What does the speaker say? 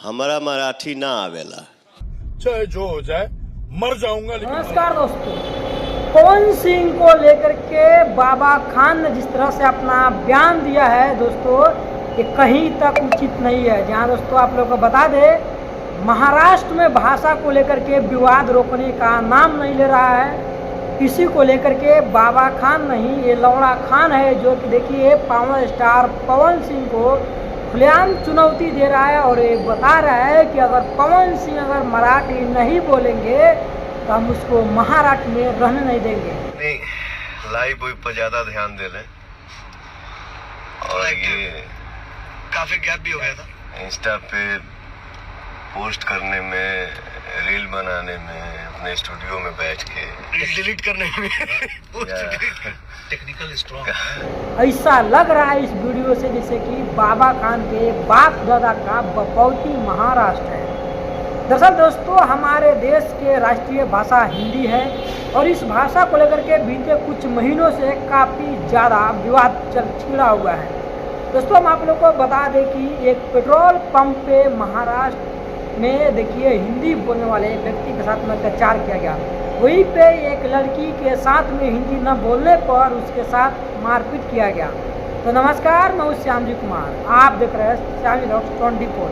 हमारा मराठी ना आवेला। चाहे जो हो जाए मर जाऊंगा लेकिन नमस्कार दोस्तों, पवन सिंह को लेकर के बाबा खान ने जिस तरह से अपना बयान दिया है दोस्तों, ये कहीं तक उचित नहीं है। जहां दोस्तों आप लोगों को बता दें, महाराष्ट्र में भाषा को लेकर के विवाद रोकने का नाम नहीं ले रहा है। इसी को लेकर के बाबा खान नहीं, ये लौड़ा खान है जो कि देखिए पावर स्टार पवन सिंह को खुलेआम चुनौती दे रहा है और ये बता रहा है कि अगर पवन सिंह अगर मराठी नहीं बोलेंगे तो हम उसको महाराष्ट्र में रहने नहीं देंगे। नहीं, लाइव बॉय पर ज्यादा ध्यान दे लें। और ये काफी गैप भी हो गया था इंस्टा पे पोस्ट करने में, रील बनाने में, अपने स्टूडियो में बैठ के डिलीट करने में या- टेक्निकल स्ट्रॉन्ग ऐसा लग रहा है इस वीडियो से जैसे कि बाबा खान के बाप दादा का बपौती महाराष्ट्र है। दरअसल दोस्तों, हमारे देश के राष्ट्रीय भाषा हिंदी है और इस भाषा को लेकर के बीते कुछ महीनों से काफ़ी ज़्यादा विवाद छिड़ा हुआ है। दोस्तों, हम आप लोग को बता दें कि एक पेट्रोल पंप पे महाराष्ट्र में देखिए हिंदी बोलने वाले व्यक्ति के साथ में अत्याचार किया गया। वहीं पे एक लड़की के साथ में हिंदी न बोलने पर उसके साथ मारपीट किया गया। तो नमस्कार, मैं हूं श्यामजी कुमार, आप देख रहे हैं श्यामजी व्लॉग्स 24।